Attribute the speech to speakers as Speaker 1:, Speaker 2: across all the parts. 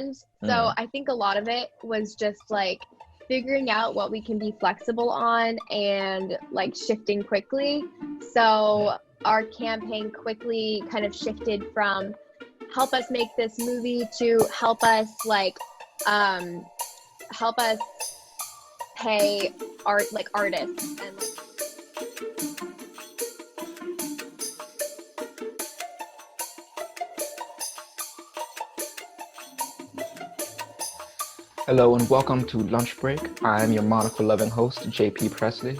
Speaker 1: So I think a lot of it was just like figuring out what we can be flexible on and like shifting quickly. So our campaign quickly kind of shifted from help us make this movie to help us help us pay artists and like.
Speaker 2: Hello and welcome to Lunch Break. I am your monocle-loving host, JP Pressley,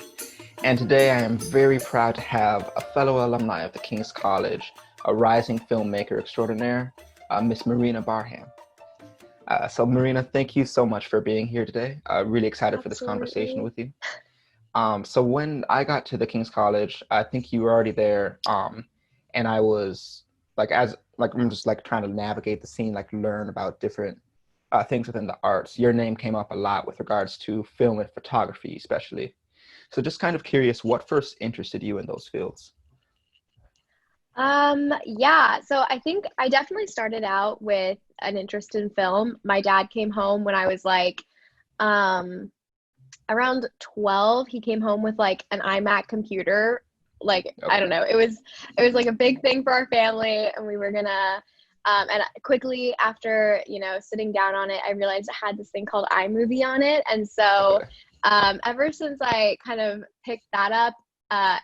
Speaker 2: and today I am very proud to have a fellow alumni of the King's College, a rising filmmaker extraordinaire, Miss Marina Barham. So Marina, thank you so much for being here today. Really excited for this conversation with you. So when I got to the King's College, I think you were already there, and I was I'm just trying to navigate the scene, learn about different things within the arts. Your name came up a lot with regards to film and photography, especially. So just kind of curious, what first interested you in those fields?
Speaker 1: Yeah, so I think I definitely started out with an interest in film. My dad came home when I was around 12. He came home with an iMac computer. Okay. I don't know. It was like a big thing for our family, and we were gonna and quickly after, sitting down on it, I realized it had this thing called iMovie on it. And so ever since I kind of picked that up,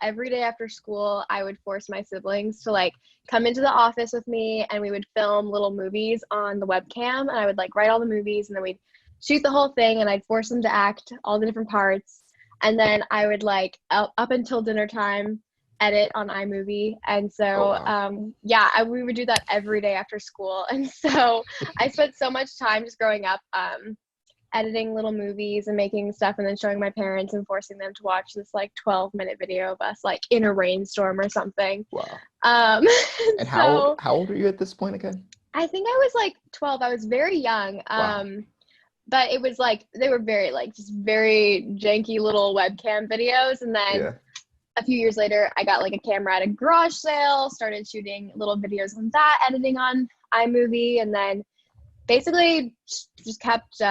Speaker 1: every day after school, I would force my siblings to come into the office with me, and we would film little movies on the webcam, and I would write all the movies, and then we'd shoot the whole thing, and I'd force them to act all the different parts. And then I would up until dinner time, edit on iMovie. And so we would do that every day after school. And so I spent so much time just growing up editing little movies and making stuff, and then showing my parents and forcing them to watch this 12-minute video of us in a rainstorm or something.
Speaker 2: Wow.
Speaker 1: And
Speaker 2: how old are you at this point again?
Speaker 1: I think I was 12. I was very young.
Speaker 2: Wow.
Speaker 1: But it was they were very just very janky little webcam videos. And then a few years later, I got a camera at a garage sale, started shooting little videos on that, editing on iMovie, and then basically just kept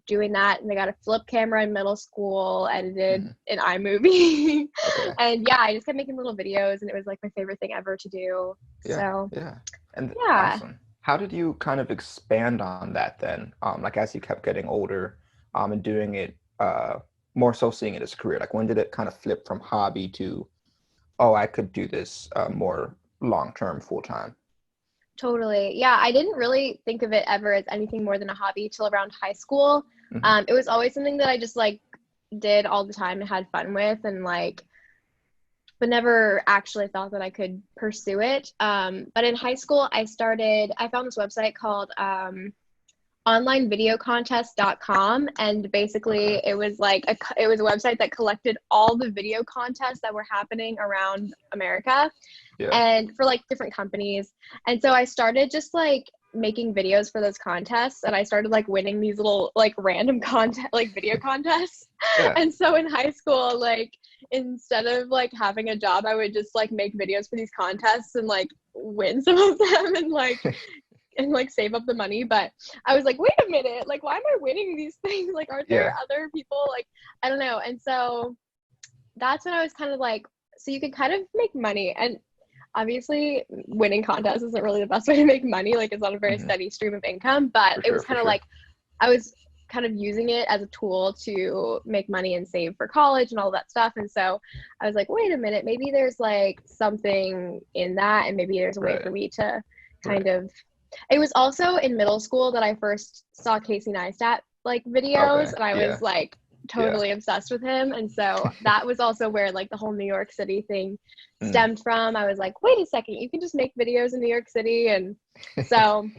Speaker 1: doing that. And I got a flip camera in middle school, edited in iMovie. Okay. And I just kept making little videos, and it was my favorite thing ever to do.
Speaker 2: Awesome. How did you kind of expand on that then? As you kept getting older, and doing it, more so seeing it as a career, when did it kind of flip from hobby to, oh, I could do this more long-term, full-time?
Speaker 1: Totally. Yeah, I didn't really think of it ever as anything more than a hobby till around high school. It was always something that I just did all the time and had fun with, and but never actually thought that I could pursue it. But in high school, I found this website called onlinevideocontest.com, and basically it was it was a website that collected all the video contests that were happening around America, and for different companies. And so I started just making videos for those contests, and I started winning these little random video contests. And so in high school, instead of having a job, I would just make videos for these contests and win some of them, and and save up the money. But I was wait a minute, why am I winning these things? Aren't there other people? I don't know. And so that's when I was kind of so you can kind of make money, and obviously winning contests isn't really the best way to make money. It's not a very steady stream of income, but it was kind of I was kind of using it as a tool to make money and save for college and all that stuff. And so I was wait a minute, maybe there's something in that, and maybe there's a way for me to kind of. It was also in middle school that I first saw Casey Neistat videos, and I was totally obsessed with him. And so that was also where the whole New York City thing stemmed from. I was wait a second, you can just make videos in New York City. And so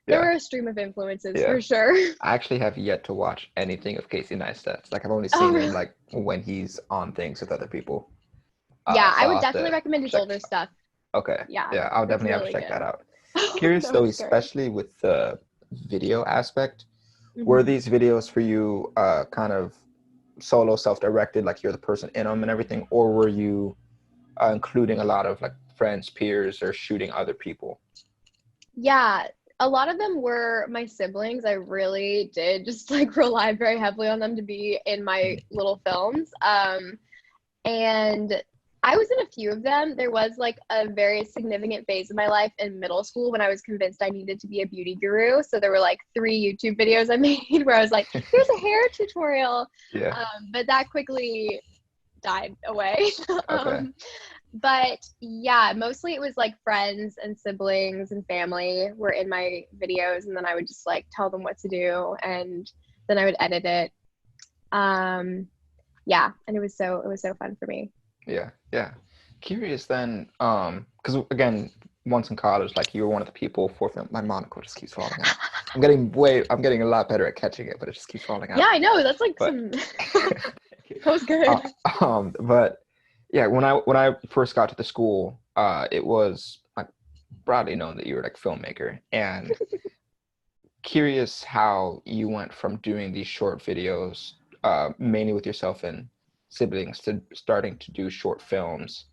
Speaker 1: there were a stream of influences for sure.
Speaker 2: I actually have yet to watch anything of Casey Neistat. I've only seen him when he's on things with other people.
Speaker 1: So I would definitely recommend his older stuff.
Speaker 2: Okay. Yeah, I'll definitely have to check that out. Curious though, especially with the video aspect, were these videos for you kind of solo, self-directed, you're the person in them and everything, or were you including a lot of friends, peers, or shooting other people?
Speaker 1: Yeah, a lot of them were my siblings. I really did just like rely very heavily on them to be in my little films. And I was in a few of them. There was like a very significant phase of my life in middle school when I was convinced I needed to be a beauty guru. So there were like 3 YouTube videos I made where I was like, here's a hair tutorial.
Speaker 2: Yeah.
Speaker 1: But that quickly died away.
Speaker 2: Okay.
Speaker 1: But yeah, mostly it was like friends and siblings and family were in my videos, and then I would just like tell them what to do, and then I would edit it. Yeah, and it was so fun for me.
Speaker 2: Yeah. Curious then, because again, once in college, like you were one of the people for film. My monocle just keeps falling out. I'm getting a lot better at catching it, but it just keeps falling out.
Speaker 1: Yeah, I know. That's like some. That was good.
Speaker 2: But yeah, when I first got to the school, it was like broadly known that you were like a filmmaker, and curious how you went from doing these short videos, mainly with yourself and siblings, to starting to do short films,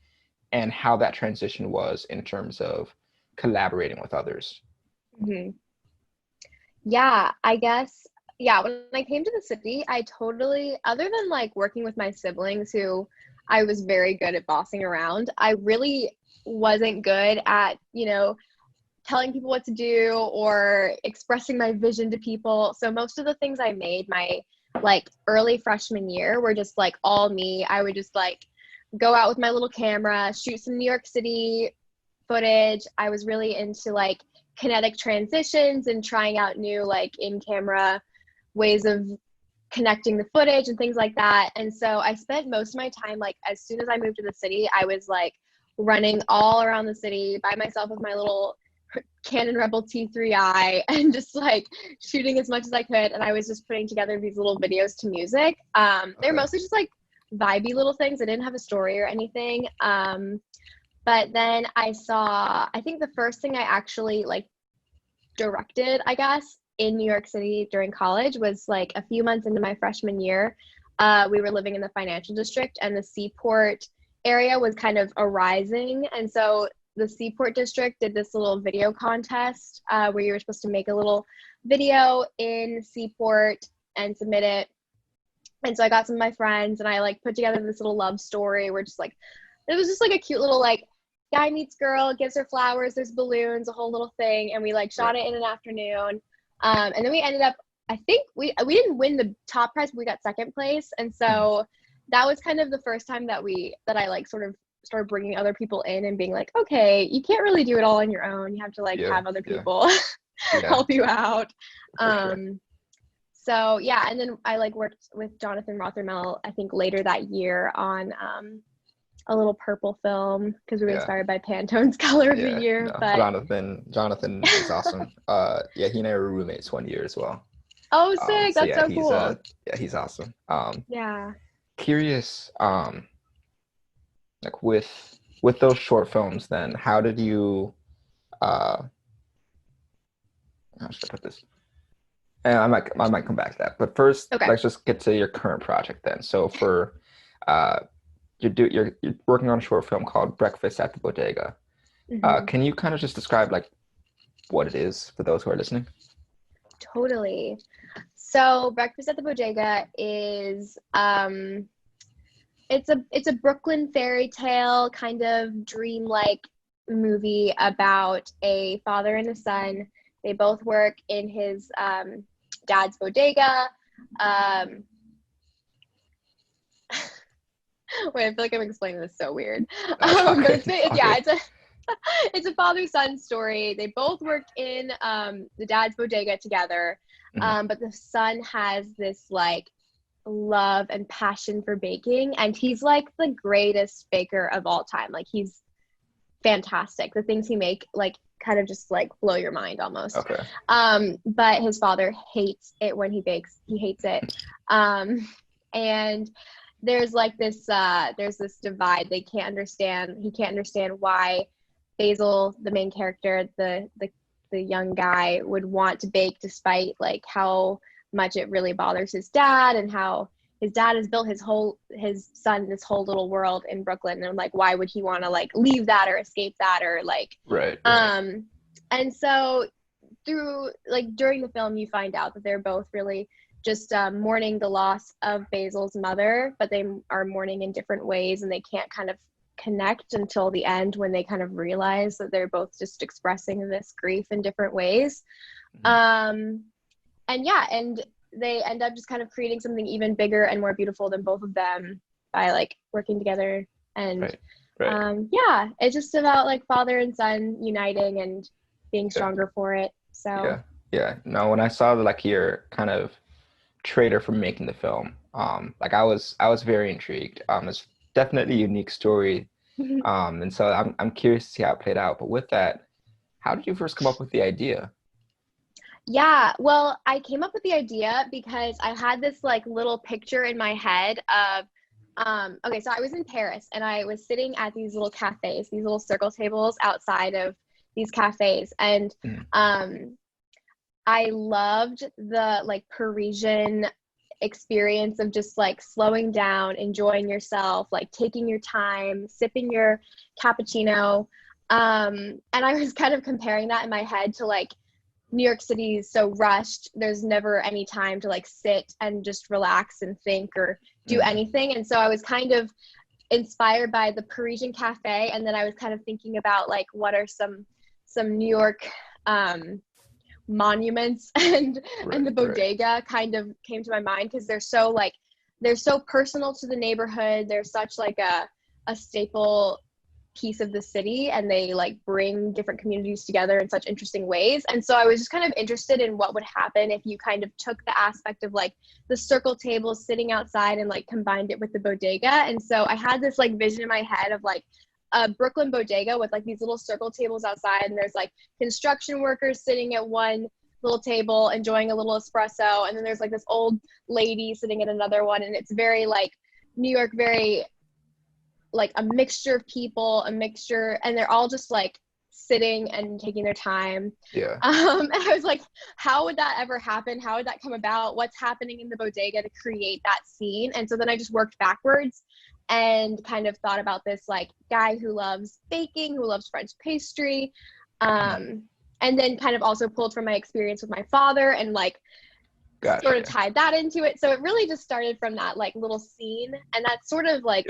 Speaker 2: and how that transition was in terms of collaborating with others.
Speaker 1: Mm-hmm. Yeah, I guess. Yeah, when I came to the city, I totally, other than like working with my siblings who I was very good at bossing around, I really wasn't good at, telling people what to do or expressing my vision to people. So most of the things I made my like early freshman year were just like all me. I would just like go out with my little camera, shoot some New York City footage. I was really into like kinetic transitions and trying out new like in-camera ways of connecting the footage and things like that. And so I spent most of my time, like as soon as I moved to the city, I was like running all around the city by myself with my little Canon Rebel T3i and just like shooting as much as I could. And I was just putting together these little videos to music. They're mostly just like vibey little things. I didn't have a story or anything. But then I think the first thing I actually like directed, I guess, in New York City during college was like a few months into my freshman year. We were living in the financial district, and the Seaport area was kind of arising. And so the Seaport district did this little video contest where you were supposed to make a little video in Seaport and submit it. And so I got some of my friends and I like put together this little love story where just like, it was just like a cute little like guy meets girl, gives her flowers, there's balloons, a whole little thing. And we like shot it in an afternoon. And then we ended up, I think we didn't win the top prize, but we got second place. And so that was kind of the first time that I like sort of started bringing other people in and being like, okay, you can't really do it all on your own. You have to like have other people help you out. So yeah, and then I like worked with Jonathan Rothermel, I think later that year on a little purple film because we were inspired by Pantone's Color of the Year.
Speaker 2: No.
Speaker 1: But
Speaker 2: Jonathan is awesome. He and I were roommates one year as well.
Speaker 1: Oh, sick! That's so cool.
Speaker 2: He's awesome.
Speaker 1: Curious.
Speaker 2: Like with those short films, then how did you? How should I put this? And I might come back to that, but first, let's just get to your current project then. So for you're working on a short film called Breakfast at the Bodega. Can you kind of just describe like what it is for those who are listening?
Speaker 1: Totally. So Breakfast at the Bodega is it's a Brooklyn fairy tale kind of dreamlike movie about a father and a son. They both work in his dad's bodega. Wait, I feel like I'm explaining this so weird. But it's a father-son story. They both work in the dad's bodega together, but the son has this like love and passion for baking, and he's like the greatest baker of all time. Like he's fantastic. The things he make like kind of just like blow your mind almost. But his father hates it when he bakes. He hates it. And there's like this divide. He can't understand why Basil, the main character, the young guy, would want to bake despite like how much it really bothers his dad, and how his dad has built his son this whole little world in Brooklyn, and like why would he want to like leave that or escape that or like
Speaker 2: right.
Speaker 1: And so through like during the film you find out that they're both really just mourning the loss of Basil's mother, but they are mourning in different ways, and they can't kind of connect until the end when they kind of realize that they're both just expressing this grief in different ways. And yeah, and they end up just kind of creating something even bigger and more beautiful than both of them by like working together. And yeah, it's just about like father and son uniting and being stronger for it. So
Speaker 2: no, when I saw like your kind of trailer for making the film, like I was very intrigued. It's definitely a unique story, and so I'm curious to see how it played out. But with that, how did you first come up with the idea?
Speaker 1: Yeah, well, I came up with the idea because I had this like little picture in my head of okay, so I was in Paris and I was sitting at these little cafes, these little circle tables outside of these cafes, and I loved the like Parisian experience of just like slowing down, enjoying yourself, like taking your time, sipping your cappuccino. And I was kind of comparing that in my head to like New York City is so rushed. There's never any time to like sit and just relax and think or do anything. And so I was kind of inspired by the Parisian cafe. And then I was kind of thinking about like, what are some New York monuments, and the bodega kind of came to my mind because they're so personal to the neighborhood. They're such like a staple piece of the city, and they like bring different communities together in such interesting ways. And so I was just kind of interested in what would happen if you kind of took the aspect of like the circle tables sitting outside and like combined it with the bodega. And so I had this like vision in my head of like a Brooklyn bodega with like these little circle tables outside, and there's like construction workers sitting at one little table enjoying a little espresso, and then there's like this old lady sitting at another one, and it's very like New York, very like a mixture of people, and they're all just like sitting and taking their time. And I was like, how would that ever happen? How would that come about? What's happening in the bodega to create that scene? And so then I just worked backwards and kind of thought about this like guy who loves baking, who loves French pastry, and then kind of also pulled from my experience with my father and like sort of tied that into it. So it really just started from that like little scene, and that's sort of like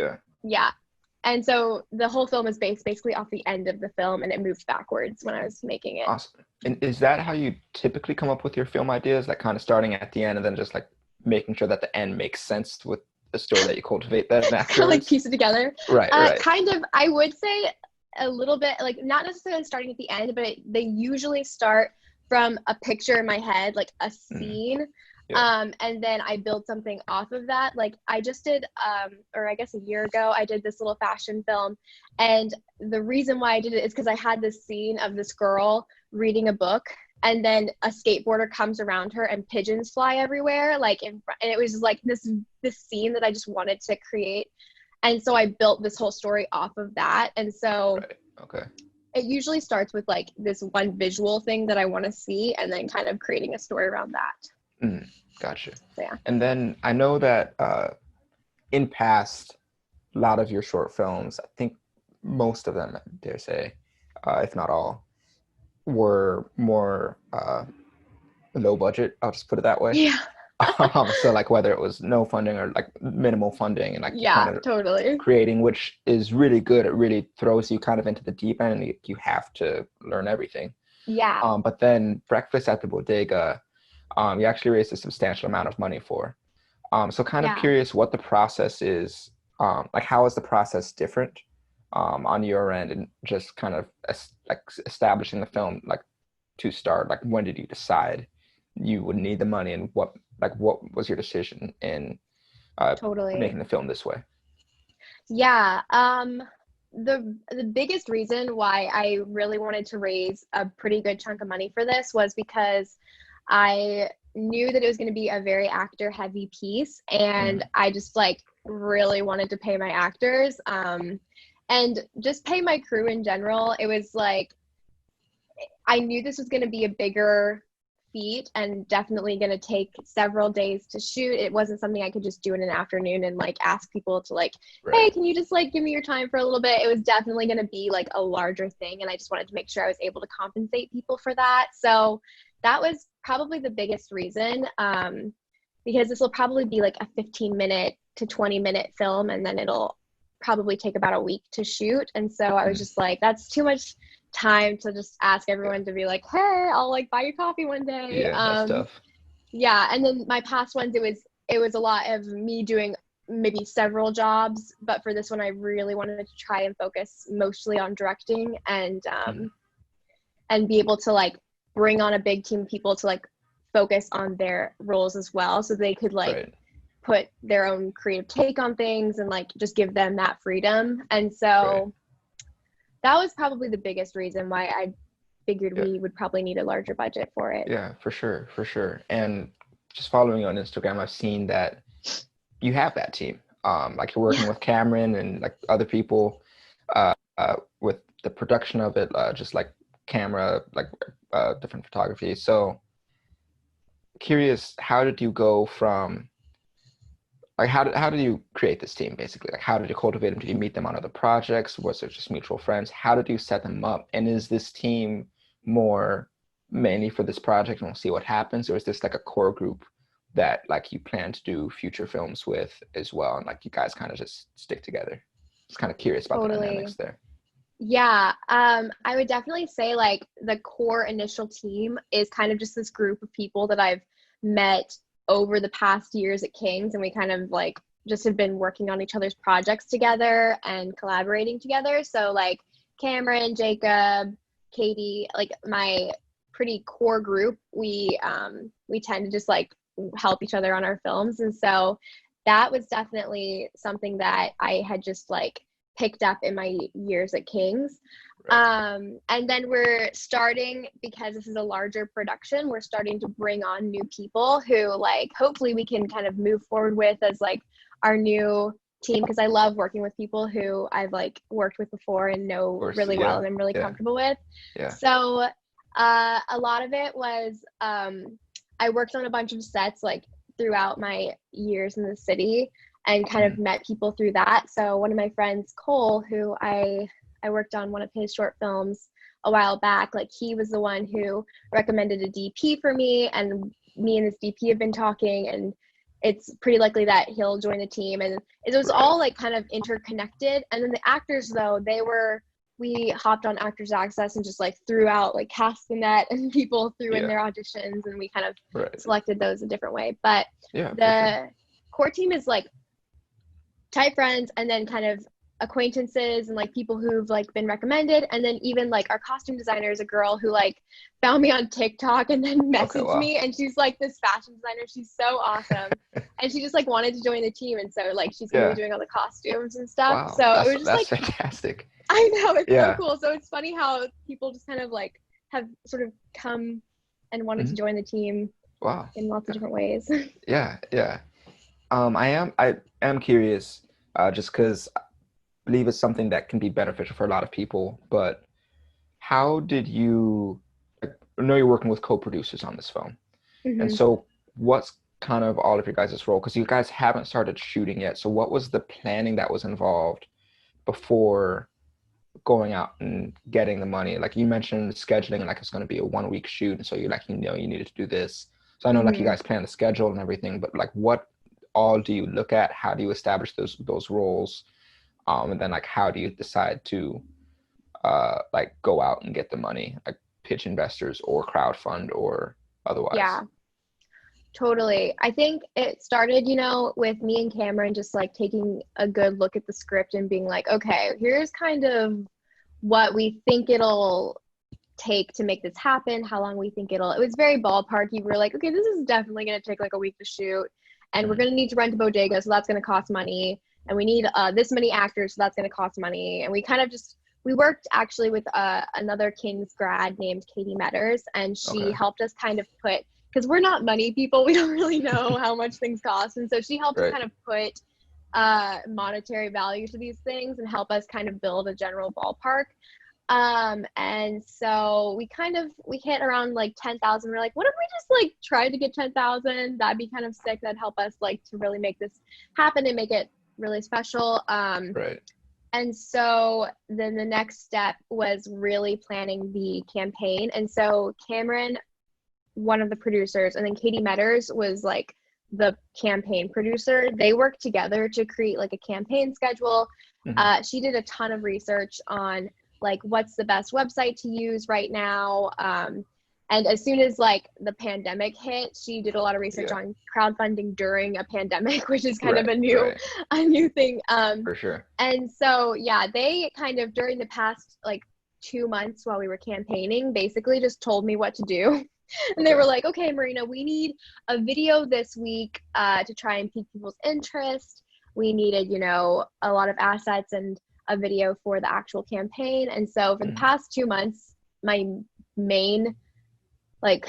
Speaker 1: and so the whole film is based basically off the end of the film, and it moved backwards when I was making it.
Speaker 2: Awesome. And is that how you typically come up with your film ideas, like kind of starting at the end and then just like making sure that the end makes sense with the story that you cultivate then afterwards?
Speaker 1: Like piece it together.
Speaker 2: Right.
Speaker 1: Kind of, I would say a little bit, like not necessarily starting at the end, but they usually start from a picture in my head, like a scene. And then I build something off of that. Like I just did, or I guess a year ago, I did this little fashion film. And the reason why I did it is because I had this scene of this girl reading a book, and then a skateboarder comes around her and pigeons fly everywhere, like in front, and it was just like this scene that I just wanted to create. And so I built this whole story off of that. And so it usually starts with like this one visual thing that I want to see, and then kind of creating a story around that.
Speaker 2: Gotcha.
Speaker 1: So, yeah.
Speaker 2: And then I know that in past, a lot of your short films, I think most of them, I dare say, if not all, were more low budget. I'll just put it that way.
Speaker 1: Yeah.
Speaker 2: So like whether it was no funding or like minimal funding, and like kind of
Speaker 1: totally
Speaker 2: creating, which is really good. It really throws you kind of into the deep end, and you have to learn everything.
Speaker 1: Yeah.
Speaker 2: But then Breakfast at the Bodega, you actually raised a substantial amount of money for. So kind of curious what the process is. Like how is the process different on your end, and just kind of like establishing the film, like to start, like when did you decide you would need the money, and what was your decision in making the film this way?
Speaker 1: Yeah. The biggest reason why I really wanted to raise a pretty good chunk of money for this was because I knew that it was going to be a very actor heavy piece, and I just like really wanted to pay my actors and just pay my crew in general. It was like I knew this was going to be a bigger feat and definitely going to take several days to shoot. It wasn't something I could just do in an afternoon and like ask people to like, hey, can you just like give me your time for a little bit? It was definitely going to be like a larger thing. And I just wanted to make sure I was able to compensate people for that. So that was probably the biggest reason, because this will probably be like a 15-minute to 20-minute film, and then it'll probably take about a week to shoot. And so I was just like, that's too much time to just ask everyone to be like, hey, I'll like buy you coffee one day.
Speaker 2: That's tough.
Speaker 1: Yeah. And then my past ones, it was a lot of me doing maybe several jobs, but for this one I really wanted to try and focus mostly on directing and be able to like bring on a big team of people to like focus on their roles as well, so they could like put their own creative take on things and like just give them that freedom. And so that was probably the biggest reason why I figured we would probably need a larger budget for it.
Speaker 2: Yeah, for sure. And just following you on Instagram, I've seen that you have that team. Like you're working with Cameron and like other people with the production of it, just like camera, like different photography. So curious, how did you go from like how did you create this team basically? Like how did you cultivate them? Did you meet them on other projects? Was it just mutual friends? How did you set them up? And is this team more mainly for this project and we'll see what happens, or is this like a core group that like you plan to do future films with as well, and like you guys kind of just stick together? Just kind of curious about the dynamics there.
Speaker 1: Yeah, I would definitely say like the core initial team is kind of just this group of people that I've met over the past years at King's, and we kind of like just have been working on each other's projects together and collaborating together. So like Cameron, Jacob, Katie, like my pretty core group, we tend to just like help each other on our films. And so that was definitely something that I had just like picked up in my years at King's. And then we're starting, because this is a larger production, we're starting to bring on new people who like hopefully we can kind of move forward with as like our new team, because I love working with people who I've like worked with before and know really well and I'm really comfortable with. So a lot of it was I worked on a bunch of sets like throughout my years in the city and kind of met people through that. So one of my friends, Cole, who I worked on one of his short films a while back, like he was the one who recommended a DP for me, and me and this DP have been talking, and it's pretty likely that he'll join the team. And it was all like kind of interconnected. And then the actors though, we hopped on Actors Access and just like threw out like cast the net, and people threw in their auditions, and we kind of selected those a different way. But the core team is like tight friends, and then kind of acquaintances and like people who've like been recommended. And then even like our costume designer is a girl who like found me on TikTok and then messaged me, and she's like this fashion designer. She's so awesome. And she just like wanted to join the team, and so like she's gonna be doing all the costumes and stuff. So it was just like
Speaker 2: fantastic.
Speaker 1: I know, it's so cool. So it's funny how people just kind of like have sort of come and wanted to join the team in lots of different ways.
Speaker 2: I am curious, just because I believe it's something that can be beneficial for a lot of people, but how did you, I know you're working with co-producers on this film, and so what's kind of all of your guys' role? Because you guys haven't started shooting yet, so what was the planning that was involved before going out and getting the money? Like you mentioned scheduling, like it's going to be a 1-week shoot, and so you're like, you needed to do this. So I know like you guys plan the schedule and everything, but like what all do you look at? How do you establish those roles? And then like how do you decide to like go out and get the money, like pitch investors or crowdfund or otherwise?
Speaker 1: Yeah, totally. I think it started, with me and Cameron just like taking a good look at the script and being like, okay, here's kind of what we think it'll take to make this happen, how long we think it was very ballparky. We were like, okay, this is definitely going to take like a week to shoot, and we're going to need to rent a bodega, so that's going to cost money, and we need this many actors, so that's going to cost money. And we kind of we worked actually with another King's grad named Katie Metters, and she helped us kind of because we're not money people, we don't really know how much things cost, and so she helped us kind of put monetary value to these things and help us kind of build a general ballpark. And so we hit around like 10,000. We're like, what if we just like tried to get 10,000? That'd be kind of sick. That'd help us like to really make this happen and make it really special.
Speaker 2: Right.
Speaker 1: And so then the next step was really planning the campaign. And so Cameron, one of the producers, and then Katie Metters was like the campaign producer. They worked together to create like a campaign schedule. She did a ton of research on like what's the best website to use right now. And as soon as like the pandemic hit, she did a lot of research on crowdfunding during a pandemic, which is kind of a new thing.
Speaker 2: For sure.
Speaker 1: And so, yeah, they kind of during the past like 2 months while we were campaigning, basically just told me what to do. And they were like, okay, Marina, we need a video this week to try and pique people's interest. We needed, you know, a lot of assets and a video for the actual campaign. And so for the past 2 months, my main like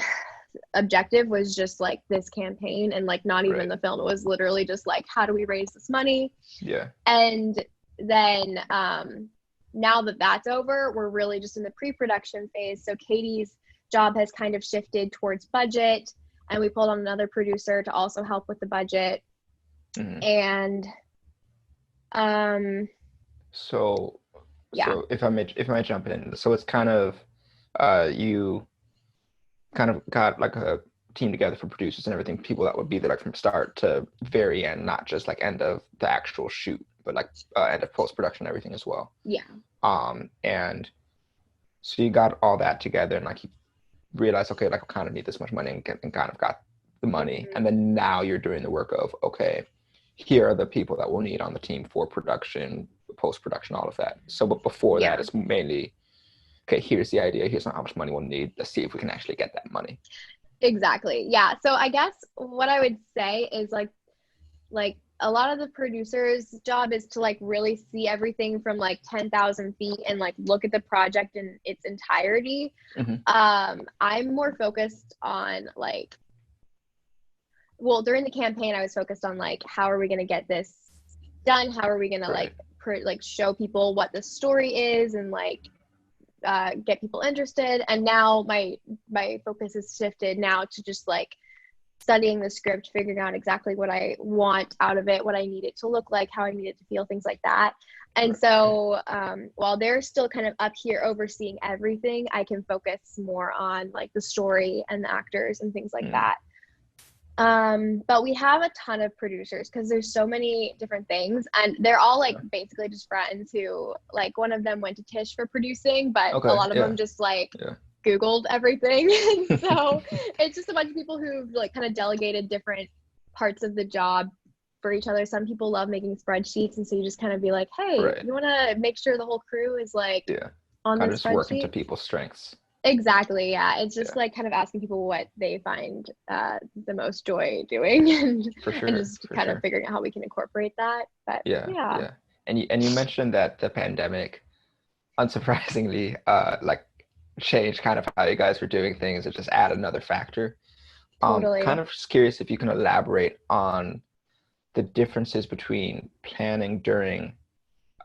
Speaker 1: objective was just like this campaign and like not even the film. It was literally just like, how do we raise this money?
Speaker 2: Yeah.
Speaker 1: And then now that that's over, we're really just in the pre-production phase. So Katie's job has kind of shifted towards budget, and we pulled on another producer to also help with the budget. And
Speaker 2: so if I may jump in, so it's kind of you kind of got like a team together for producers and everything, people that would be there like from start to very end, not just like end of the actual shoot, but like end of post-production and everything as well. And so you got all that together and like you realized, okay, like I kind of need this much money and kind of got the money. And then now you're doing the work of, okay, here are the people that we'll need on the team for production, post-production, all of that. So but before that, it's mainly, okay, here's the idea, here's how much money we'll need, let's see if we can actually get that money.
Speaker 1: Exactly. Yeah. So I guess what I would say is like a lot of the producer's job is to like really see everything from like 10,000 feet and like look at the project in its entirety. I'm more focused on like, well, during the campaign, I was focused on like, how are we going to get this done? How are we going to like show people what the story is and like get people interested? And now my focus is shifted now to just like studying the script, figuring out exactly what I want out of it, what I need it to look like, how I need it to feel, things like that. And so while they're still kind of up here overseeing everything, I can focus more on like the story and the actors and things like that. But we have a ton of producers because there's so many different things, and they're all like basically just friends who like, one of them went to Tisch for producing, but a lot of them just like Googled everything. And so it's just a bunch of people who've like kind of delegated different parts of the job for each other. Some people love making spreadsheets, and so you just kind of be like, hey, you want to make sure the whole crew is like on the
Speaker 2: just working to people's strengths.
Speaker 1: Exactly. Yeah. It's just like kind of asking people what they find the most joy doing, and just kind of figuring out how we can incorporate that. But yeah.
Speaker 2: And you mentioned that the pandemic, unsurprisingly, like changed kind of how you guys were doing things. It just added another factor.
Speaker 1: Totally.
Speaker 2: Kind of just curious if you can elaborate on the differences between planning during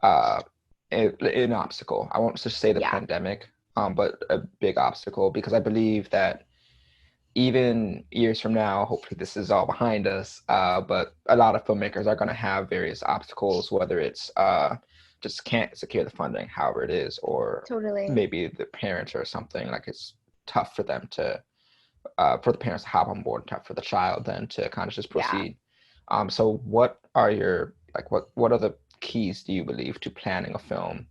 Speaker 2: an obstacle. I won't just say the pandemic, but a big obstacle, because I believe that even years from now, hopefully this is all behind us, but a lot of filmmakers are going to have various obstacles, whether it's just can't secure the funding, however it is, or maybe the parents or something, like it's tough for them to, for the parents to hop on board, tough for the child then to kind of just proceed. So what are your, like, what are the keys, do you believe, to planning a film,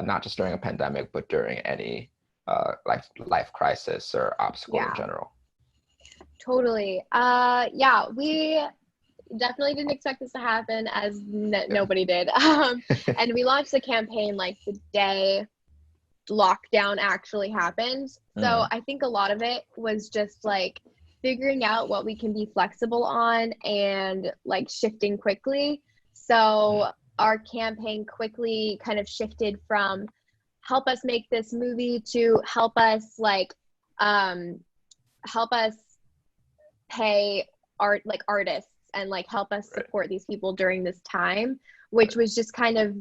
Speaker 2: not just during a pandemic, but during any life crisis or obstacle in general?
Speaker 1: Totally. We definitely didn't expect this to happen, as nobody did. And we launched the campaign like the day lockdown actually happened. So I think a lot of it was just like figuring out what we can be flexible on and like shifting quickly. So our campaign quickly kind of shifted from help us make this movie to help us pay artists and like help us support these people during this time, which was just kind of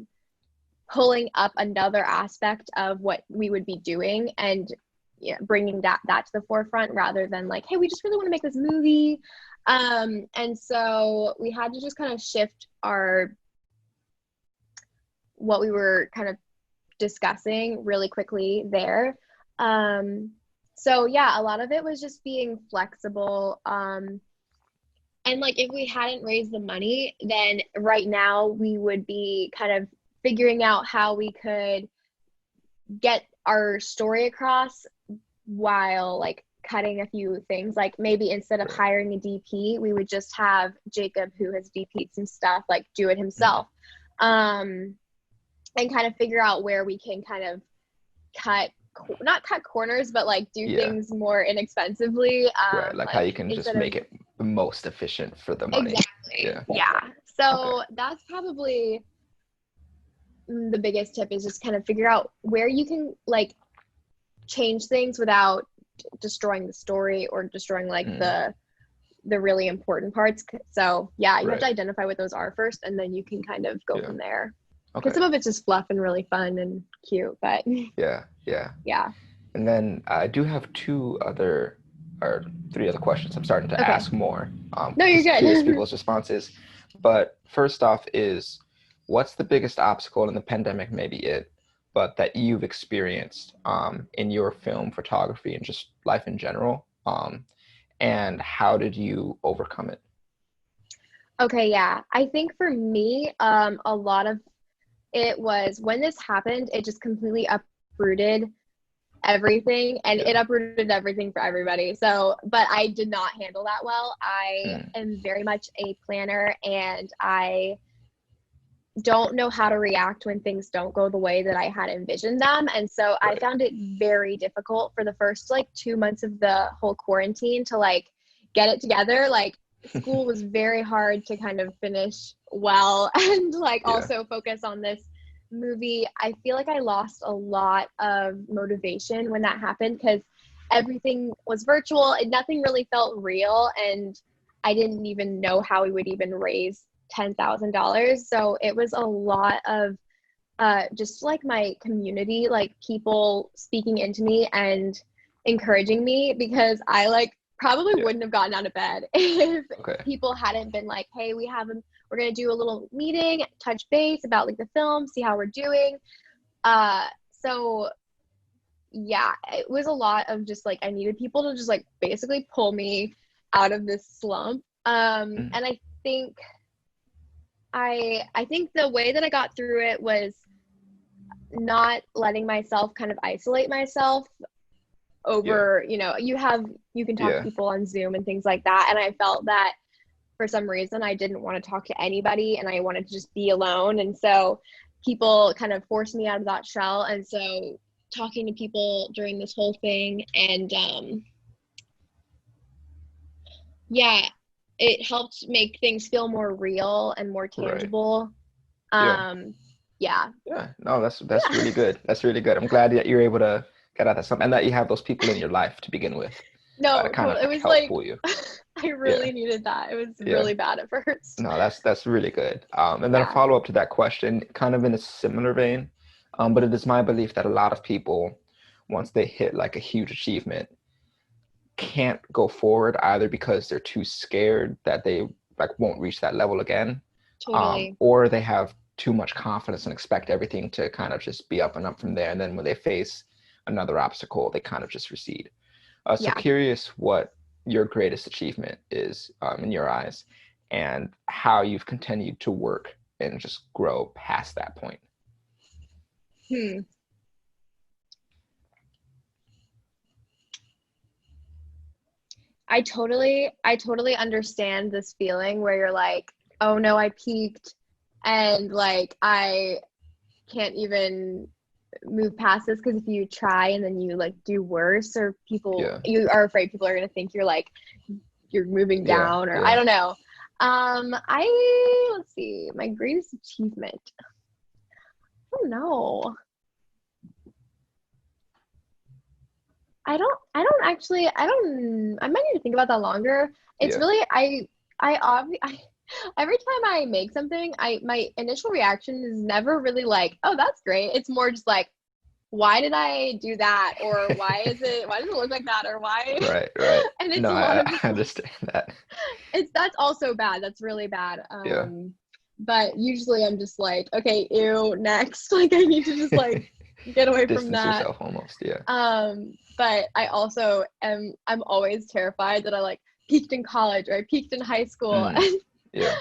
Speaker 1: pulling up another aspect of what we would be doing and bringing that to the forefront rather than like, hey, we just really want to make this movie. And so we had to just kind of shift what we were kind of discussing really quickly there. So yeah, a lot of it was just being flexible. And like, if we hadn't raised the money, then right now we would be kind of figuring out how we could get our story across while like cutting a few things. Like maybe instead of hiring a DP, we would just have Jacob, who has DP'd some stuff, like do it himself. And kind of figure out where we can kind of not cut corners, but like do things more inexpensively.
Speaker 2: Right, like how you can just make it the most efficient for the money.
Speaker 1: Exactly. Yeah. So that's probably the biggest tip, is just kind of figure out where you can like change things without destroying the story or destroying like the really important parts. So yeah, you have to identify what those are first, and then you can kind of go from there. Because some of it's just fluff and really fun and cute, but
Speaker 2: yeah. And then I do have three other questions. I'm starting to ask more.
Speaker 1: No, you're good.
Speaker 2: Curious people's responses. But first off is, what's the biggest obstacle in the pandemic, but that you've experienced in your film photography and just life in general? And how did you overcome it?
Speaker 1: Okay, yeah. I think for me, a lot of it was when this happened, it just completely uprooted everything, and it uprooted everything for everybody. So, but I did not handle that well. I am very much a planner, and I don't know how to react when things don't go the way that I had envisioned them. And so I found it very difficult for the first like 2 months of the whole quarantine to like get it together. Like school was very hard to kind of finish well, and like also focus on this movie. I feel like I lost a lot of motivation when that happened, because everything was virtual and nothing really felt real, and I didn't even know how we would even raise $10,000. So it was a lot of just like my community, like people speaking into me and encouraging me, because I like probably wouldn't have gotten out of bed if people hadn't been like, hey, we're going to do a little meeting, touch base about like the film, see how we're doing. So yeah, it was a lot of just like, I needed people to just like basically pull me out of this slump. And I think the way that I got through it was not letting myself kind of isolate myself over, you can talk to people on Zoom and things like that. And I felt that for some reason I didn't want to talk to anybody, and I wanted to just be alone. And so people kind of forced me out of that shell. And so talking to people during this whole thing, and it helped make things feel more real and more tangible. No,
Speaker 2: that's really good. That's really good. I'm glad that you're able to get out of that, and that you have those people in your life to begin with.
Speaker 1: No, it was like you. I really needed that. It was really bad at first.
Speaker 2: No, that's really good. And then a follow up to that question, kind of in a similar vein, but it is my belief that a lot of people, once they hit like a huge achievement, can't go forward either because they're too scared that they like won't reach that level again, or they have too much confidence and expect everything to kind of just be up and up from there, and then when they face another obstacle, they kind of just recede. So curious what your greatest achievement is in your eyes, and how you've continued to work and just grow past that point.
Speaker 1: I totally understand this feeling where you're like, oh no, I peaked, and like I can't even move past this, because if you try and then you like do worse, or you are afraid people are going to think you're like you're moving down, or I don't know. Let's see, my greatest achievement, I don't know. I might need to think about that longer. It's really, I every time I make something, my initial reaction is never really like, oh, that's great. It's more just like, why did I do that? Or why does it look like that? Or why?
Speaker 2: Right.
Speaker 1: And it's
Speaker 2: No,
Speaker 1: a lot of
Speaker 2: I understand that.
Speaker 1: that's also bad. That's really bad.
Speaker 2: Yeah.
Speaker 1: But usually I'm just like, okay, ew, next. Like I need to just like get away from
Speaker 2: Distance
Speaker 1: that.
Speaker 2: yourself almost, yeah.
Speaker 1: But I also I'm always terrified that I like peaked in college or I peaked in high school.
Speaker 2: Yeah.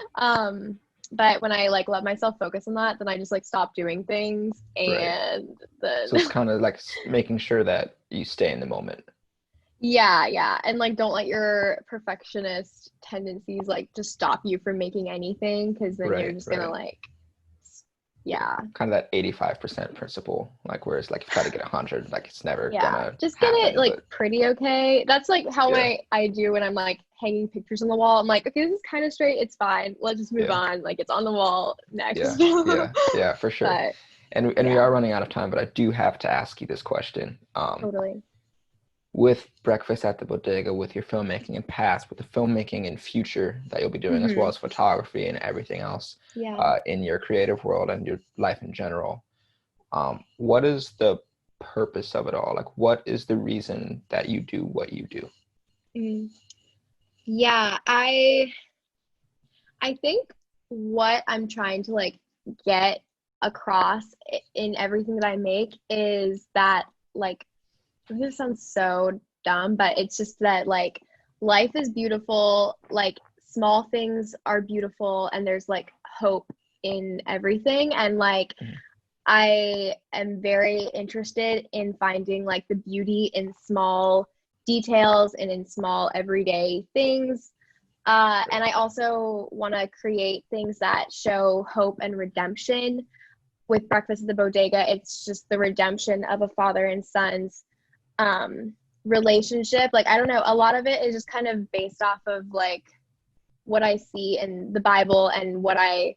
Speaker 1: But when I like let myself focus on that, then I just like stop doing things,
Speaker 2: Right.
Speaker 1: and then
Speaker 2: So it's kind of like making sure that you stay in the moment.
Speaker 1: yeah, and like don't let your perfectionist tendencies like just stop you from making anything, because then you're just gonna like
Speaker 2: kind of that 85% principle, like where it's like you try to get 100, like it's never gonna
Speaker 1: just get
Speaker 2: happen,
Speaker 1: it like
Speaker 2: but
Speaker 1: pretty okay. That's like how I do when I'm like hanging pictures on the wall. I'm like, okay, this is kind of straight, it's fine, let's just move on, like it's on the wall next.
Speaker 2: Yeah, for sure.
Speaker 1: But
Speaker 2: and we are running out of time, but I do have to ask you this question.
Speaker 1: Totally.
Speaker 2: With Breakfast at the Bodega, with your filmmaking in past, with the filmmaking in future that you'll be doing, as well as photography and everything else in your creative world and your life in general, what is the purpose of it all? Like, what is the reason that you do what you do?
Speaker 1: Yeah, I think what I'm trying to like get across in everything that I make is that like, this sounds so dumb, but it's just that like life is beautiful, like small things are beautiful, and there's like hope in everything. And like I am very interested in finding like the beauty in small details and in small everyday things. And I also want to create things that show hope and redemption. With Breakfast at the Bodega, it's just the redemption of a father and son's relationship. Like, I don't know, a lot of it is just kind of based off of like what I see in the Bible, and what I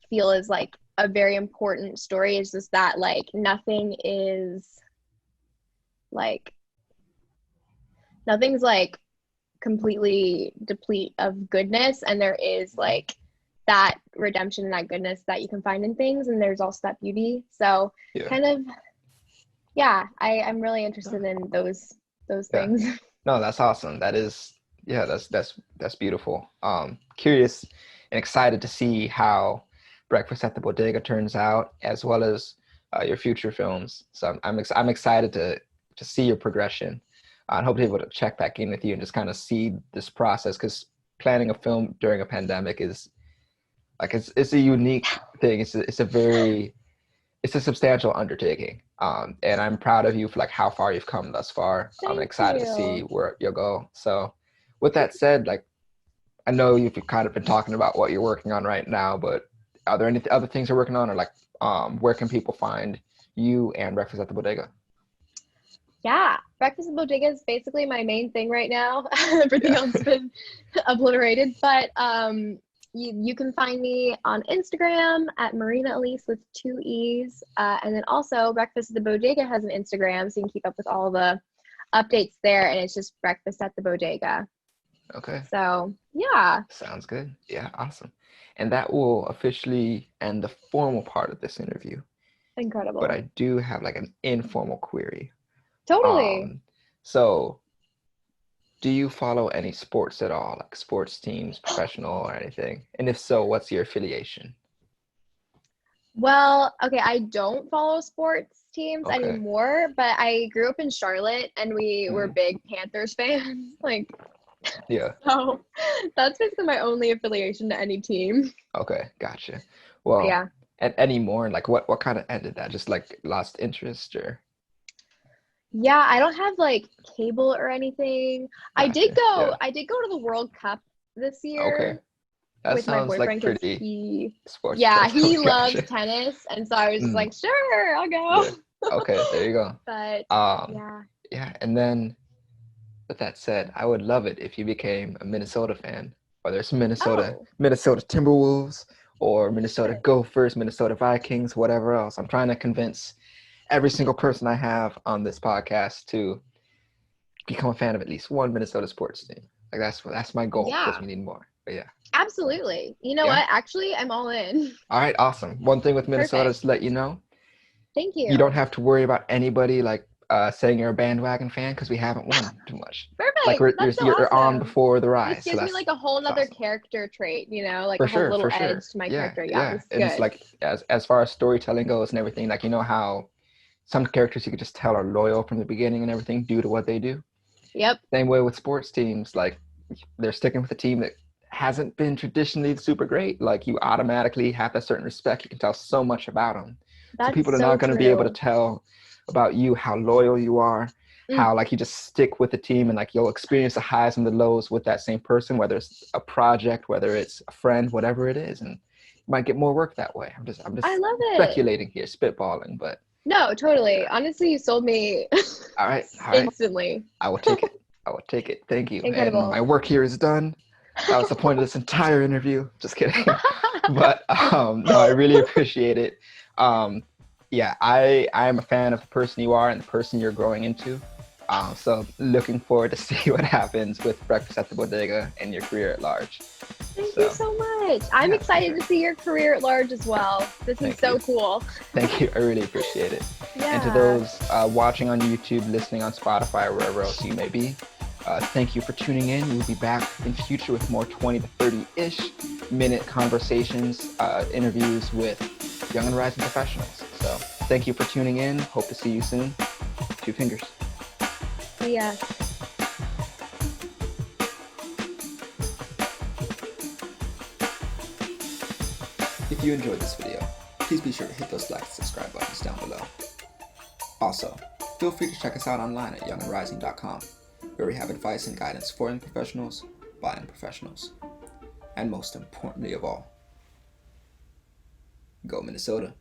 Speaker 1: feel is like a very important story is just that like nothing's like completely deplete of goodness, and there is like that redemption and that goodness that you can find in things, and there's also that beauty. So kind of I'm really interested in those things.
Speaker 2: No, that's awesome. That is that's beautiful. Curious and excited to see how Breakfast at the Bodega turns out, as well as your future films. So I'm excited to see your progression. I hope to be able to check back in with you and just kind of see this process, because planning a film during a pandemic is like it's a unique thing. It's a substantial undertaking. And I'm proud of you for like how far you've come thus far. I'm excited to see where you'll go. So with that said, like, I know you've kind of been talking about what you're working on right now, but are there any other things you're working on, or like, where can people find you and Breakfast at the Bodega?
Speaker 1: Yeah, Breakfast at the Bodega is basically my main thing right now. Everything else has been obliterated, but you can find me on Instagram at Marina Elise with 2 E's. And then also Breakfast at the Bodega has an Instagram, so you can keep up with all the updates there. And it's just Breakfast at the Bodega.
Speaker 2: Okay.
Speaker 1: So, yeah.
Speaker 2: Sounds good. Yeah, awesome. And that will officially end the formal part of this interview.
Speaker 1: Incredible.
Speaker 2: But I do have like an informal query.
Speaker 1: Totally.
Speaker 2: So do you follow any sports at all, like sports teams, professional or anything? And if so, what's your affiliation?
Speaker 1: Well, okay, I don't follow sports teams anymore, but I grew up in Charlotte, and we were big Panthers fans. Like, so that's basically my only affiliation to any team.
Speaker 2: Okay, gotcha. Well, and anymore, like what kind of ended that? Just like lost interest, or?
Speaker 1: Yeah, I don't have like cable or anything. Gotcha. I did go to the World Cup this year.
Speaker 2: Okay. That with sounds my boyfriend, like pretty
Speaker 1: he loves tennis, and so I was just like, sure, I'll go.
Speaker 2: Okay, there you go.
Speaker 1: But
Speaker 2: yeah, and then with that said, I would love it if you became a Minnesota fan, whether it's Minnesota Timberwolves or Minnesota Gophers, Minnesota Vikings, whatever else. I'm trying to convince every single person I have on this podcast to become a fan of at least one Minnesota sports team. Like that's my goal,
Speaker 1: Yeah,
Speaker 2: because we need more. But yeah.
Speaker 1: absolutely. You know
Speaker 2: Yeah.
Speaker 1: what? Actually, I'm all in.
Speaker 2: All right, awesome. One thing with Minnesota
Speaker 1: Perfect.
Speaker 2: is to let you know,
Speaker 1: Thank
Speaker 2: you
Speaker 1: you.
Speaker 2: don't have to worry about anybody like saying you're a bandwagon fan, because we haven't won too much. Like
Speaker 1: Perfect. That's so
Speaker 2: you're on
Speaker 1: awesome.
Speaker 2: before the
Speaker 1: This
Speaker 2: rise, so
Speaker 1: gives me like a whole
Speaker 2: that's
Speaker 1: nother
Speaker 2: awesome.
Speaker 1: character trait, you know, like
Speaker 2: For
Speaker 1: a whole
Speaker 2: sure,
Speaker 1: little
Speaker 2: for
Speaker 1: edge
Speaker 2: sure.
Speaker 1: to my
Speaker 2: Yeah,
Speaker 1: character. Yeah,
Speaker 2: yeah.
Speaker 1: this is
Speaker 2: And it's
Speaker 1: good.
Speaker 2: like, as far as storytelling goes and everything, like, you know how some characters you could just tell are loyal from the beginning and everything due to what they do.
Speaker 1: Yep.
Speaker 2: Same way with sports teams, like they're sticking with a team that hasn't been traditionally super great. Like, you automatically have that certain respect. You can tell so much about them. So
Speaker 1: That's
Speaker 2: people are
Speaker 1: so
Speaker 2: not going to be able to
Speaker 1: true.
Speaker 2: tell about you how loyal you are,
Speaker 1: Mm,
Speaker 2: how like you just stick with the team, and like you'll experience the highs and the lows with that same person, whether it's a project, whether it's a friend, whatever it is, and you might get more work that way. I'm
Speaker 1: I
Speaker 2: just
Speaker 1: love it.
Speaker 2: speculating here, spitballing, but
Speaker 1: No, totally.
Speaker 2: yeah.
Speaker 1: Honestly, you sold me
Speaker 2: All right, all right.
Speaker 1: instantly.
Speaker 2: I will take it. I will take it. Thank you. And my
Speaker 1: Incredible.
Speaker 2: work here is done. That was the point of this entire interview. Just kidding. But no, I really appreciate it. Um, yeah, I'm a fan of the person you are and the person you're growing into. So looking forward to see what happens with Breakfast at the Bodega and your career at large.
Speaker 1: Thank you
Speaker 2: So
Speaker 1: so much. I'm
Speaker 2: yeah, for
Speaker 1: excited
Speaker 2: sure.
Speaker 1: to see your career at large as well. This is
Speaker 2: Thank
Speaker 1: so
Speaker 2: you.
Speaker 1: cool.
Speaker 2: Thank you. I really appreciate it. And to
Speaker 1: Yeah.
Speaker 2: those watching on YouTube, listening on Spotify, or wherever else you may be, thank you for tuning in. We'll be back in future with more 20 to 30-ish minute conversations, interviews with young and rising professionals. So thank you for tuning in. Hope to see you soon. Two fingers.
Speaker 1: Yeah.
Speaker 2: If you enjoyed this video, please be sure to hit those like and subscribe buttons down below. Also, feel free to check us out online at youngandrising.com, where we have advice and guidance for young professionals by young professionals. And most importantly of all, go Minnesota.